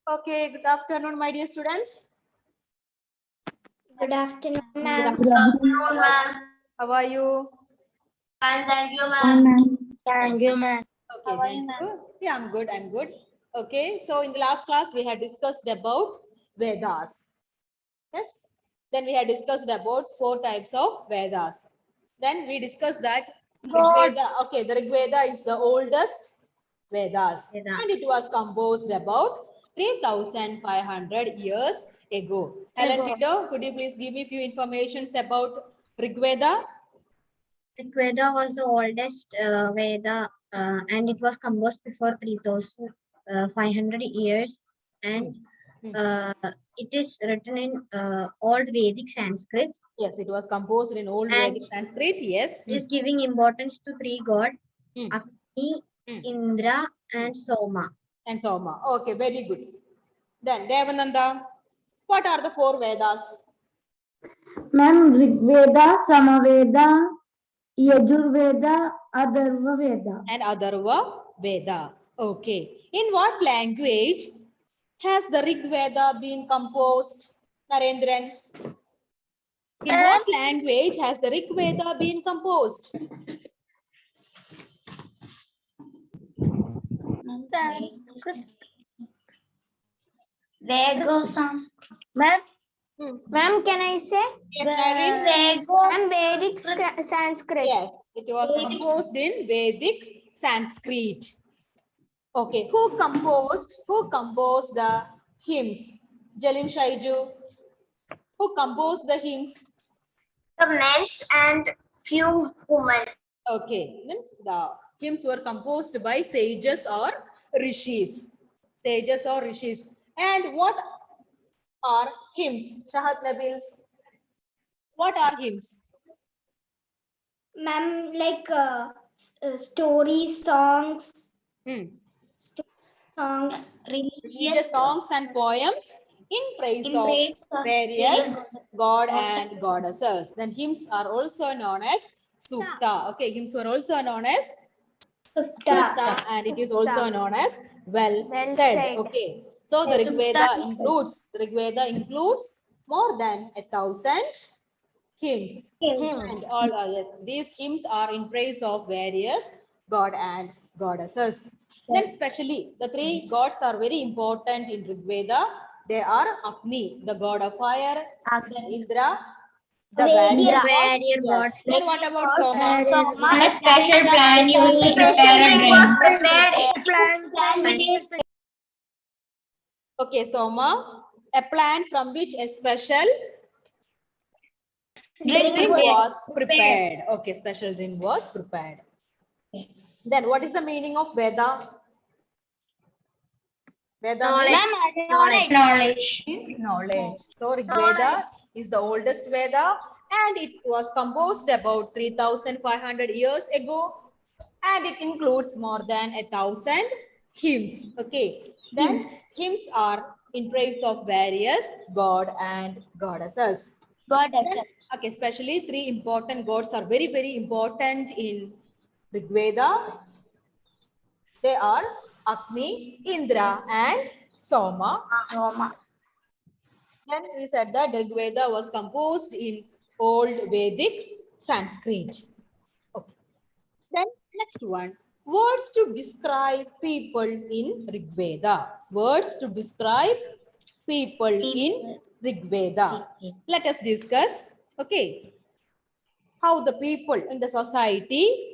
Okay, good afternoon, my dear students. Good afternoon, Good ma'am. afternoon, ma'am. How are you? Fine, thank you, ma'am. Thank you, ma'am. Okay, thank you. Yeah, I'm good. I'm good. Okay, so in the last class, we had discussed about Vedas. Yes. Then we had discussed about 4 types of Vedas. Then we discussed that Rigveda, okay, the Rigveda is the oldest Vedas and it was composed about 3,500 years ago. Helen Tito, could you please give me a few informations about Rigveda? Rigveda was the oldest Veda and it was composed before 3,500 years and it is written in Old Vedic Sanskrit. Yes, it was composed in Old And Vedic Sanskrit. Yes. It is giving importance to 3 gods, Hmm. Agni, Indra and Soma. And Soma. Okay, very good. Then Devananda, what are the 4 Vedas? Ma'am, Rigveda, Samaveda, Yajurveda, Atharva Veda. And Atharva Veda. Okay. In what language has the Rig Veda been composed? Narendran. In what language has the Rig Veda been composed? Vego Sanskrit. Ma'am, ma'am, can I say? Ma'am, Vedic Sanskrit. Yes, it was composed in Vedic Sanskrit. Okay, who composed the hymns? Jalim Shaiju. Who composed the hymns? The men and few women. Okay, means the hymns were composed by sages or rishis. Sages or rishis. And what are hymns? Shahat Nabils. What are hymns? Ma'am, like stories, songs, Religious songs and poems in praise of various god and goddesses. Then hymns are also known as sukta. Okay, hymns were also known as sukta, and it is also known as well said. Okay, so the Rig Veda includes more than 1,000 hymns. And all these hymns are in praise of various god and goddesses. Then especially the 3 gods are very important in Rig Veda. They are Agni, the god of fire, then Indra, the warrior god. Yes. Then what about Soma? A special plan used to prepare a drink. Okay, Soma, a plant from which a special drink was prepared. Okay, special drink was prepared. Then what is the meaning of Veda? Veda means knowledge. So Rig Veda is the oldest Veda and it was composed about 3,500 years ago and it includes more than 1,000 hymns. Okay. Then hymns are in praise of various god and goddesses. Okay, especially 3 important gods are very, very important in Rig Veda. They are Agni, Indra, and Soma. Then we said that Rig Veda was composed in Old Vedic Sanskrit. Okay. Then next one, words to describe people in Rig Veda. Words to describe people in Rig Veda. Let us discuss. Okay, how the people in the society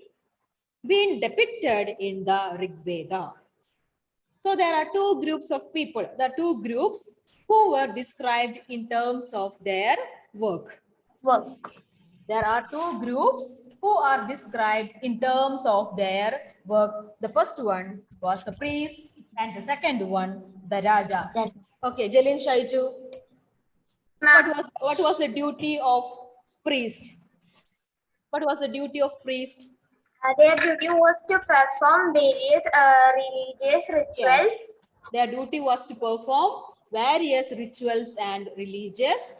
been depicted in the Rig Veda. So there are 2 groups of people. The 2 groups who were described in terms of their work. There are 2 groups who are described in terms of their work. The first one was the priest and the second one, the Raja. Okay, Jalin Shaiju, what was the duty of priest? What was the duty of priest? Their duty was to perform various religious rituals. Yes. Their duty was to perform various rituals and religious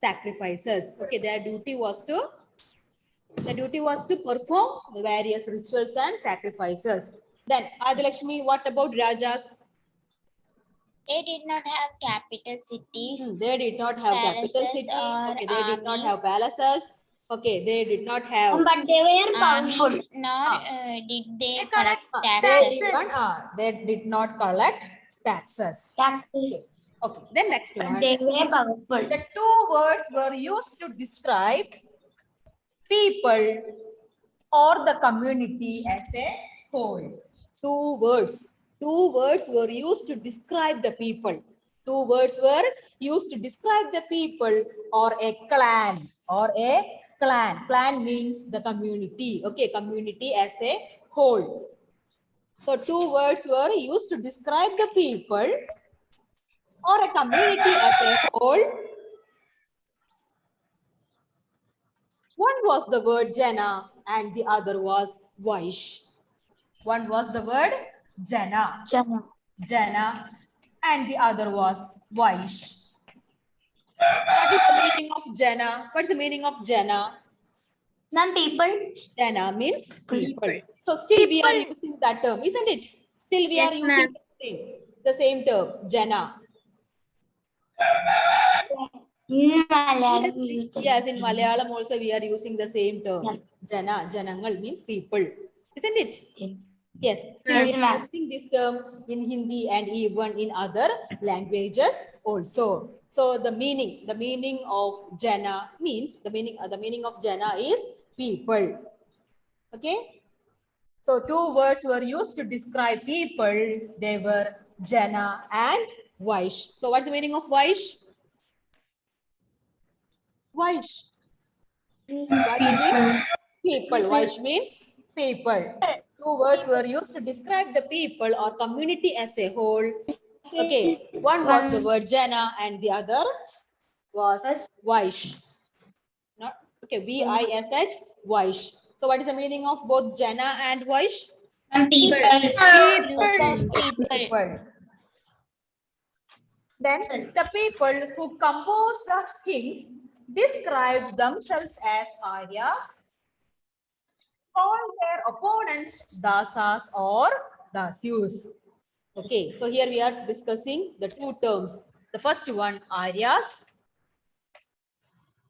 sacrifices. Okay, their duty was to perform the various rituals and sacrifices. Then Adilakshmi, what about Rajas? They did not have capital cities. They did not have capital Palaces city. or Okay, they did not have armies. palaces. Okay, they did not have. But they were powerful. Armies, nor Ah. did they collect They did not collect taxes. Taxes. Okay. Okay. Then next But one. they were powerful. The two words were used to describe people or the community as a whole. Two words. Two words were used to describe the people. Two words were used to describe the people or a clan or a clan. Clan means the community. Okay, community as a whole. So two words were used to describe the people or a community as a whole. One was the word Jana and the other was Vaish. One was the word Jana. Jana, and the other was Vaish. What is the meaning of Jana? What's the meaning of Jana? Ma'am, people. Jana means people. So still we are using that term, isn't it? Still we are Yes, using ma'am. the same term, Jana. In Malayalam, we use the Yes, in Malayalam also we are using the same term. Jana, Janangal means people, isn't it? Yes, Yes, we are ma'am. using this term in Hindi and even in other languages also. So the meaning of Jana means the meaning of Jana is people. Okay. So two words were used to describe people. They were Jana and Vaish. So what's the meaning of Vaish? Vaish. What means people. Vaish means people. Two words were used to describe the people or community as a whole. Okay, one was the word Jana and the other was Vaish. Not okay, Vish, Vaish. So what is the meaning of both Jana and Vaish? People. Then the people who compose the hymns describe themselves as Aryas, call their opponents Dasas or Dasyus. Okay, so here we are discussing the two terms. The first one, Aryas,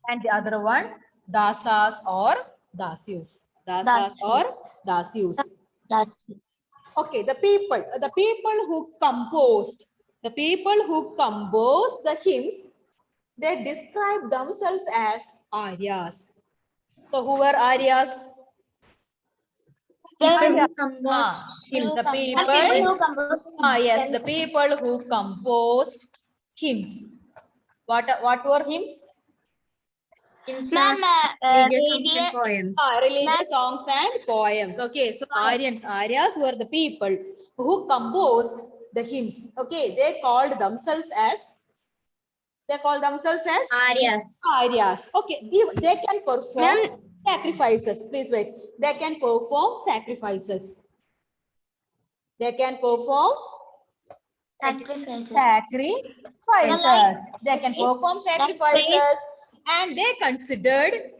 and the other one, Dasas or Dasyus. Dasas or Dasyus. Okay, the people who composed the hymns, they describe themselves as Aryas. So who were Aryas? People who composed hymns. The yes, the people who composed hymns. What were hymns? Hymns are religious songs and poems. Religious songs and poems. Okay, so Aryas were the people who composed the hymns. Okay, they called themselves as Aryas. Okay, they can perform sacrifices. Please wait. They can perform sacrifices. They can perform sacrifices. They can perform sacrifices and they considered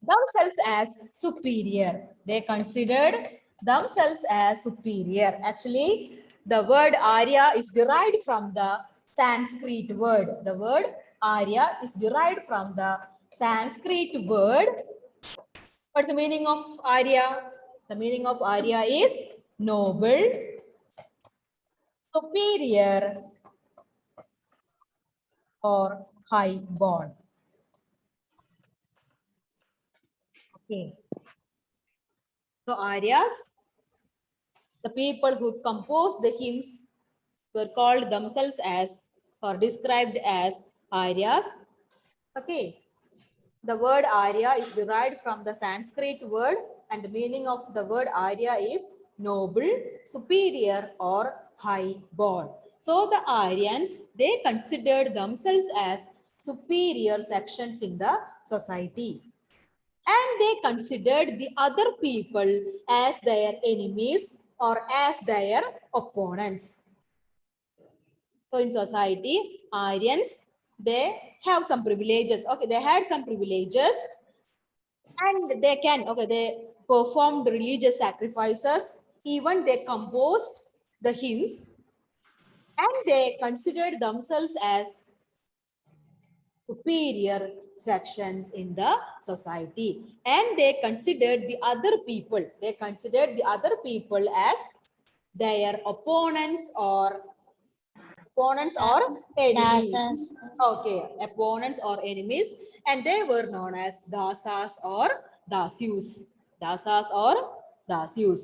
themselves as superior. Actually, the word Arya is derived from the Sanskrit word. The word Arya is derived from the Sanskrit word. What's the meaning of Arya? The meaning of Arya is noble, superior, or high-born. Okay. So Aryas, the people who composed the hymns, were called themselves as or described as Aryas. Okay. The word Arya is derived from the Sanskrit word and the meaning of the word Arya is noble, superior or high-born. So the Aryans, they considered themselves as superior sections in the society. And they considered the other people as their enemies or as their opponents. So in society, Aryans, they have some privileges. Okay, they had some privileges and they performed religious sacrifices. Even they composed the hymns. and they considered themselves as superior sections in the society, and they considered the other people as their opponents or enemies. Dasas. Okay, opponents or enemies, and they were known as dasas or dasyus. Dasas or dasyus.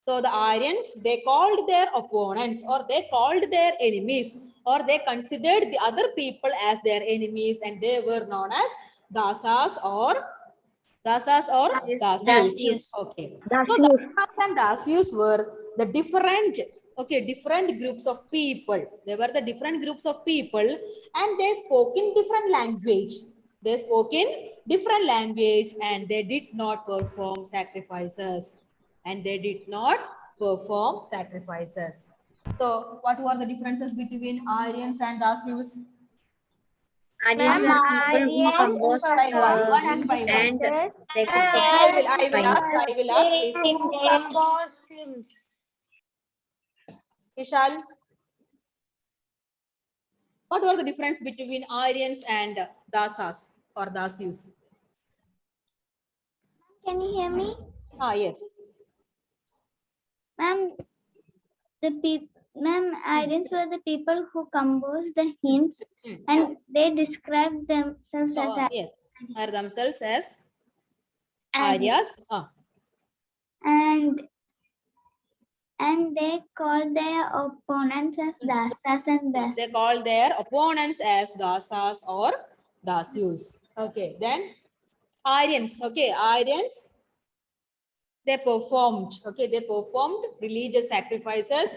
So the Aryans, they called their opponents or they called their enemies or they considered the other people as their enemies, and they were known as dasas or dasyus. Dasyus. Okay. So dasas and dasyus were the different groups of people. They were the different groups of people, and they spoke in different language. And they did not perform sacrifices. So, what were the differences between Aryans and Dasyus? Aryans were people who composed hymns and they composed I will ask, please. Ishal, what were the difference between Aryans and Dasas or Dasyus? Can you hear me? Yes. Ma'am, Aryans were the people who composed the hymns and they described themselves as Yes. Are themselves as Aryans. Aryas. And they called their opponents as dasas and They dasyus. call their opponents as Dasas or Dasyus. Okay, then Aryans. Okay, Aryans, they performed religious sacrifices,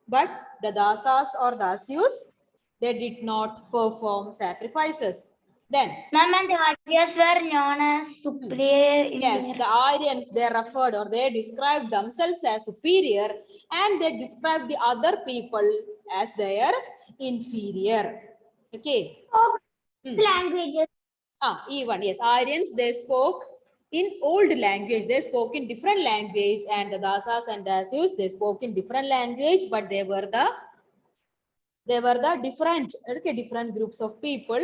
but the Dasas or Dasyus, they did not perform sacrifices. Then, Ma'am, and the Aryas were known as superior in yes, their- the Aryans, they referred or they described themselves as superior, and they described the other people as their inferior. Okay. languages. Even, yes, Aryans, they spoke in old language. They spoke in different language, and the Dasas and Dasyus, they spoke in different language, but they were the different groups of people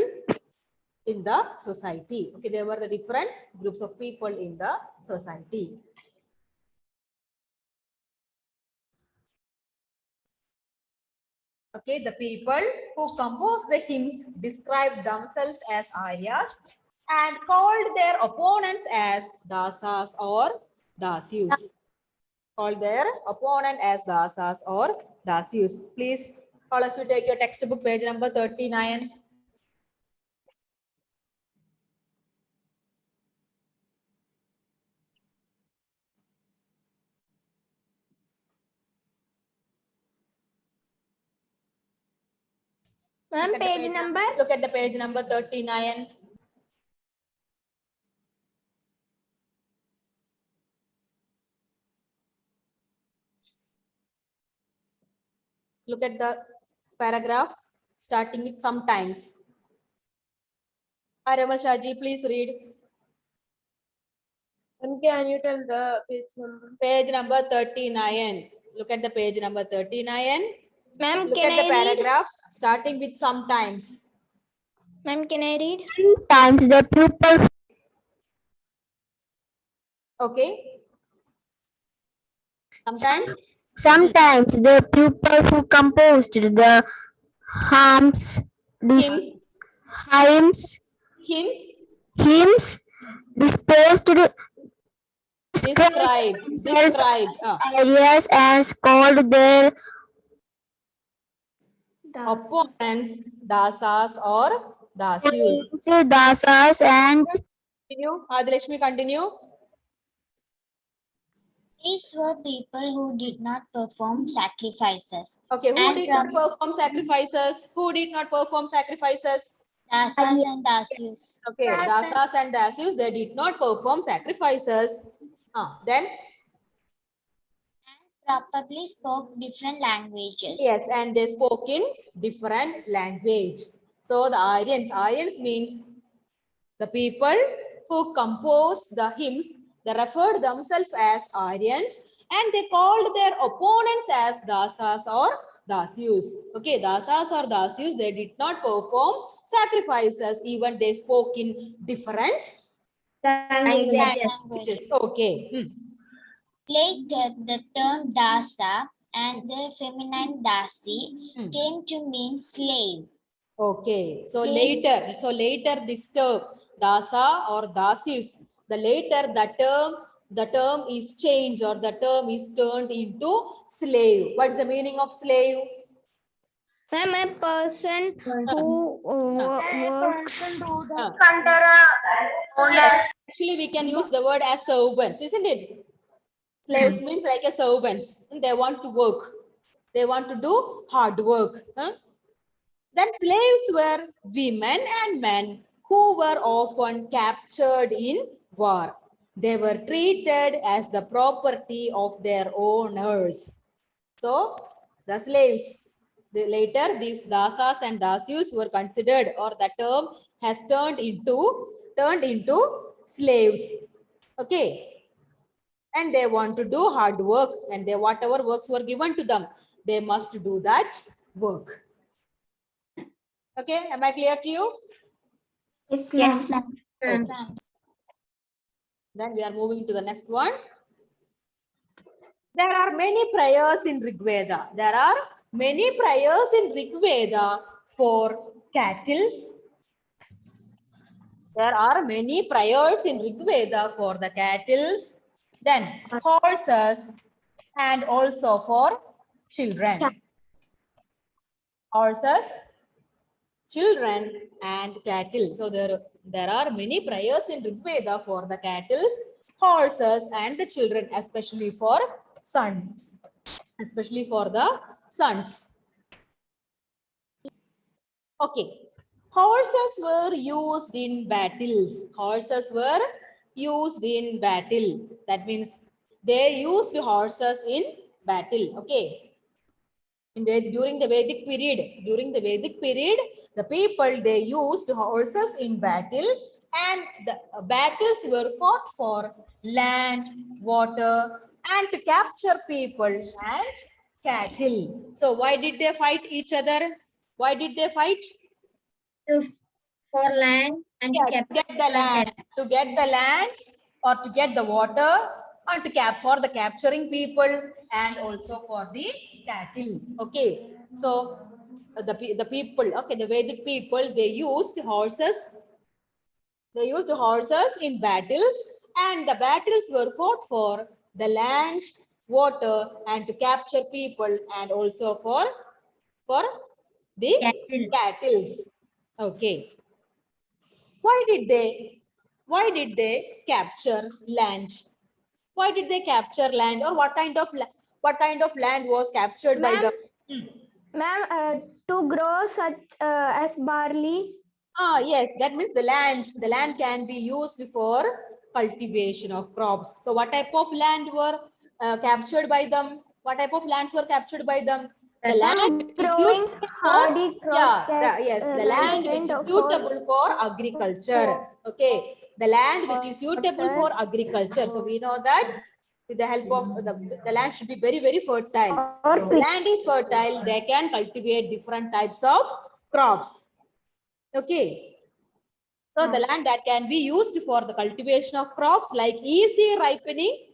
in the society. Okay, they were the different groups of people in the society. Okay, the people who composed the hymns described themselves as Aryas and called their opponents as Dasas or Dasyus. Called their opponent as Dasas or Dasyus. Please, all of you take your textbook, page number 39. Ma'am, Look at the page number? Look at the page number 39. Look at the paragraph starting with sometimes. Aramal Shaji, please read. And can you tell the page number? Page number 39. Look at the page number 39. Ma'am, Look can at the I read? paragraph starting with sometimes. Ma'am, can I read? Sometimes the pupil Okay. Sometimes the pupil who composed the hymns, Hymns. hymns disposed Describe. areas as called their Opponents, Dasas or Dasyus. dasas and Continue. Adilakshmi, continue. These were people who did not perform sacrifices. Okay, who And did not perform sacrifices? Who did not perform sacrifices? Dasas and Dasyus. Okay, Dasas and Dasyus, they did not perform sacrifices. Then, Probably spoke different languages. yes, and they spoke in different language. So the Aryans means the people who composed the hymns, they referred themselves as Aryans, and they called their opponents as Dasas or dasyus. Okay, dasas or dasyus, they did not perform sacrifices, even they spoke in different Languages. languages. Okay. Later, the term dasa and the feminine dasi Hmm. came to mean slave. Okay, so Slaves. later this term dasa or dasis, the term is changed or the term is turned into slave. What's the meaning of slave? Ma'am, a person who works. Yes, actually we can use the word as servants, isn't it? Slaves means like a servants. They want to work. They want to do hard work. Huh? Then slaves were women and men who were often captured in war. They were treated as the property of their owners. So the slaves, later these dasas and dasyus were considered, or the term has turned into slaves. Okay, and they want to do hard work, and they whatever works were given to them, they must do that work. Okay, am I clear to you? Yes, ma'am. Then we are moving to the next one. There are many prayers in Rig Veda. There are many prayers in Rig Veda for cattle. There are many prayers in Rig Veda for the cattle, then horses, and also for children. Horses, children, and cattle. So there are many prayers in Rig Veda for the cattle, horses, and the children, especially for sons. Especially for the sons. Okay. Horses were used in battles. Horses were used in battle. That means they used horses in battle. Okay. During the Vedic period, the people, they used horses in battle, and the battles were fought for land, water, and to capture people and cattle. So why did they fight each other? Why did they fight? For land and Yeah, to capture get the land, or to get the water, and for the capturing people, and also for the cattle. Okay, so the people, okay, the Vedic people, they used horses. They used horses in battles, and the battles were fought for the land, water, and to capture people, and also for the cattle. Okay. Why did they capture land? Why did they capture land, or what kind of land was captured by them? Ma'am, to grow such as barley. Yes, that means the land can be used for cultivation of crops. So what type of land were captured by them? What type of lands were captured by them? The land which is Growing suitable hardy for, crops the land which is suitable for agriculture. Okay, the land which is suitable for agriculture. So we know that with the help of the land should be very, very fertile. If the land is fertile, they can cultivate different types of crops. Okay. So the land that can be used for the cultivation of crops like easy ripening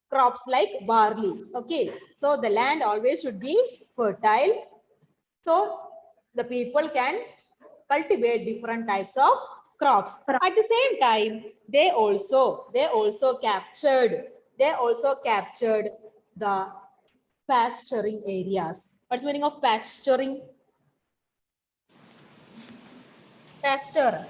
crops like barley. Okay. So the land always should be fertile. So the people can cultivate different types of crops. At the same time, they also captured the pasturing areas. What's the meaning of pasturing? Pasture.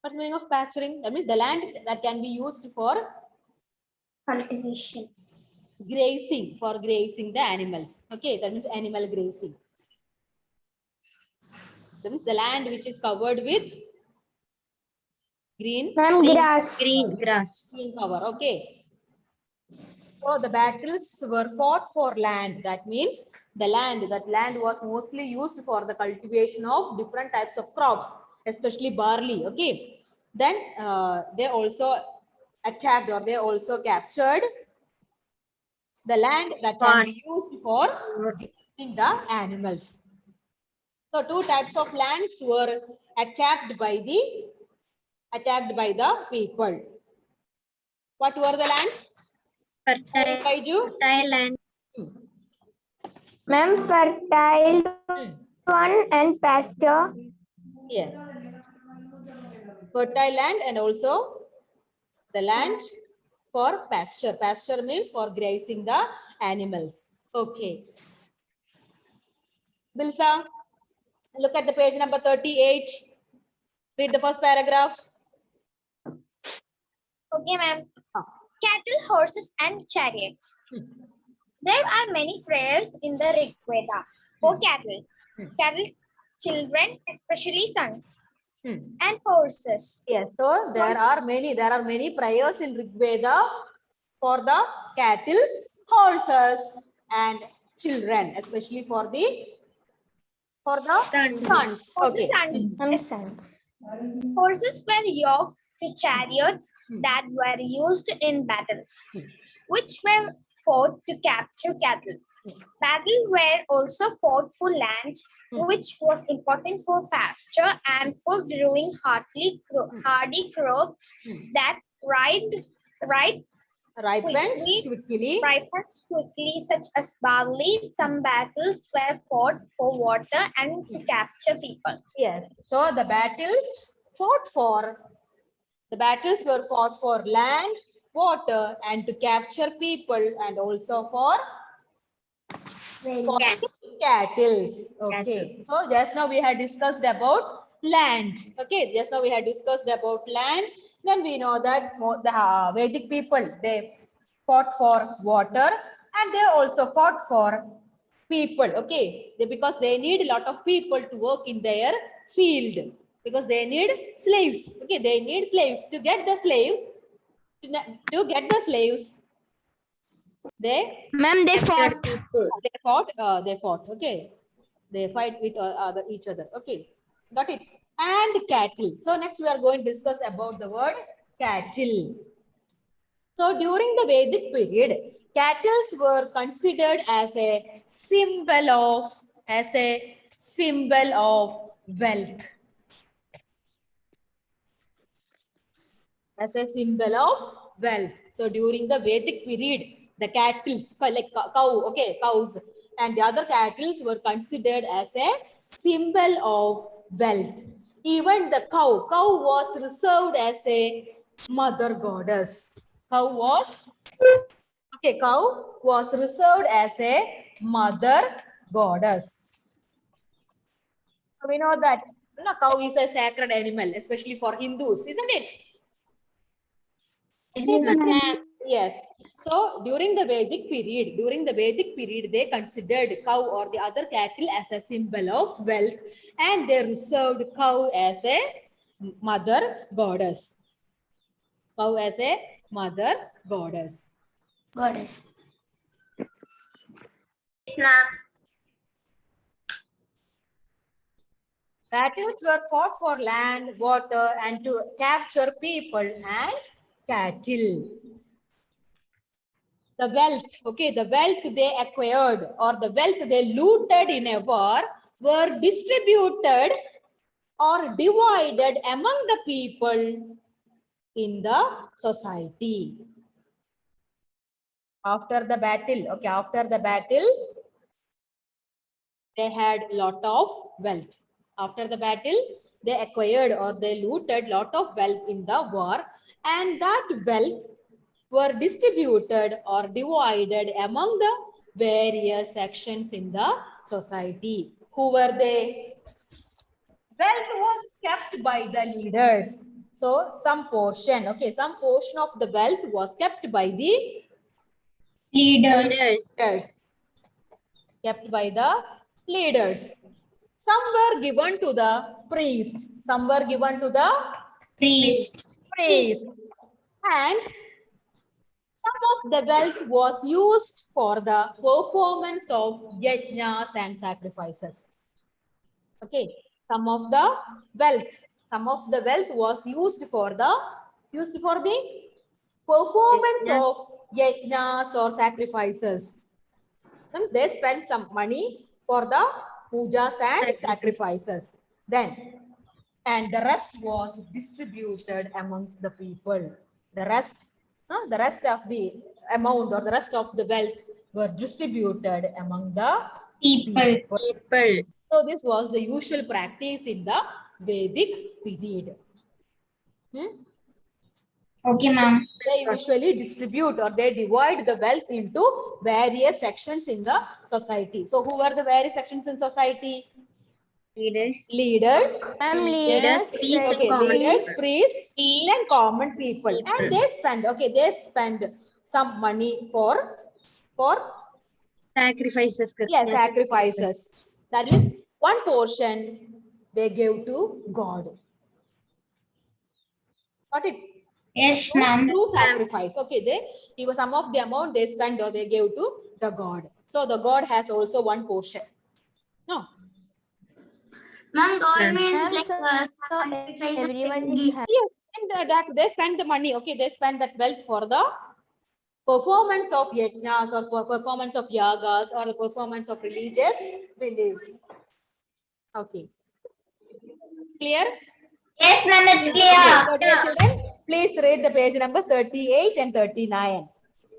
What's the meaning of pasturing? That means the land that can be used for Cultivation. grazing, the animals. Okay, that means animal grazing. That means the land which is covered with green Grass. green grass. green cover. Okay. So the battles were fought for land. That means that land was mostly used for the cultivation of different types of crops, especially barley. Okay. Then they also attacked or they also captured the land that can be used for grazing the animals. So two types of lands were attacked by the people. What were the lands? Kaiju? Fertile land. Ma'am, fertile one and pasture. Yes. Fertile land and also the land for pasture. Pasture means for grazing the animals. Okay. Bilsa, look at the page number 38. Read the first paragraph. Okay, ma'am. Ah. Cattle, horses, and chariots. There are many prayers in the Rig Veda for cattle. Cattle, children, especially sons, and horses. Yes, so there are many prayers in Rig Veda for the cattle, horses, and children, especially for the sons. For the Okay. sons. Horses were yoked to chariots that were used in battles, which were fought to capture cattle. Battles were also fought for land, which was important for pasture and for growing hardy crops that ripens quickly, such as barley. Some battles were fought for water and to capture people. Yes. So the battles were fought for land, water, and to capture people, and also for cattle. Okay. So just now we had discussed about land. Okay. Just now we had discussed about land. Then we know that the Vedic people, they fought for water and they also fought for people. Okay. Because they need a lot of people to work in their field. Because they need slaves. Okay. They need slaves. To get the slaves, they fought. Okay. They fight with each other. Okay. Got it. And cattle. So next we are going to discuss about the word cattle. So during the Vedic period, cattle were considered as a symbol of wealth. As a symbol of wealth. So during the Vedic period, the cattle, like cows, and the other cattle were considered as a symbol of wealth. Even the cow was reserved as a mother goddess. Cow was reserved as a mother goddess. So we know that cow is a sacred animal, especially for Hindus, isn't it? Yes. So during the Vedic period, they considered cow or the other cattle as a symbol of wealth, and they reserved cow as a mother goddess. Cow as a mother goddess. Battles were fought for land, water, and to capture people and cattle. The wealth they acquired or the wealth they looted in a war were distributed or divided among the people in the society. After the battle, they had a lot of wealth. After the battle, they acquired or they looted lot of wealth in the war, and that wealth were distributed or divided among the various sections in the society. Who were they? Wealth was kept by the leaders. So some portion of the wealth was kept by the leaders. Kept by the leaders. Some were given to the priest. And some of the wealth was used for the performance of yajnas and sacrifices. Okay, some of the wealth was used for the performance Yajnas. of yajnas or sacrifices. Then they spent some money for the pujas and sacrifices. Then, and the rest was distributed amongst the people. The rest of the amount or the rest of the wealth were distributed among the People. People. So this was the usual practice in the Vedic period. Okay, ma'am. They usually distribute or they divide the wealth into various sections in the society. So who were the various sections in society? Leaders. Leaders. Leaders, priests, and Okay, common leaders, people. priests, then Priest. common people. And they spend some money for Sacrifices. sacrifices. That means one portion they gave to God. Got it? Yes, ma'am. To sacrifice. Okay, they give some of the amount they spend or they gave to the God. So the God has also one portion. No. Ma'am, God Ma'am. means Ma'am, like so sacrifices everyone like is give. happy. Yes, and they spend the money. Okay, they spend that wealth for the performance of yajnas or performance of yagas or the performance of religious beliefs. Okay. Clear? Yes, ma'am, it's Okay, clear. so dear children, please read the page number 38 and 39.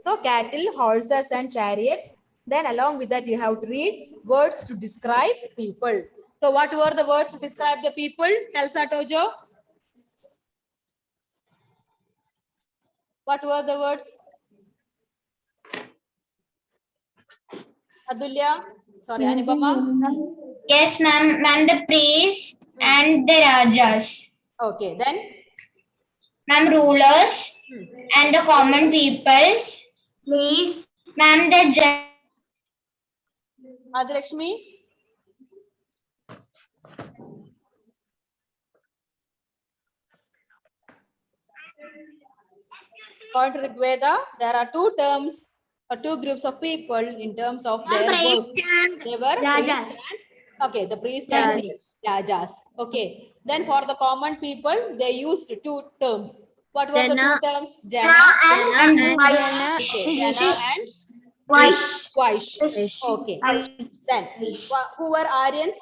So cattle, horses and chariots. Then along with that you have to read words to describe people. So what were the words to describe the people? Elsa Tojo? What were the words? Adulya? Sorry, Anupama? Yes, ma'am. Ma'am, the priest and the rajas. Okay, then? Ma'am, rulers and the common peoples. Please. Ma'am, the judge. Adilakshmi? According to Rigveda, there are two terms or two groups of people in terms of their work. They were Rajas. priests and, okay, the priests and the rajas. Okay. Then for the common people, they used two terms. What were the Jana. two terms? Jana, And okay, Jana and Vaish. Okay. Then who were Aryans?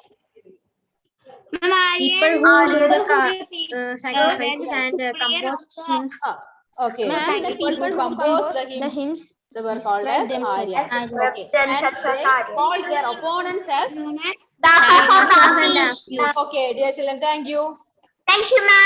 People who do the sacrifices and compost hymns. Okay. Ma'am, the People people who who composed compose the hymns they were called as describe Aryas. themselves. Okay. And they called their opponents as And okay, dear children, thank you. Thank you, ma'am.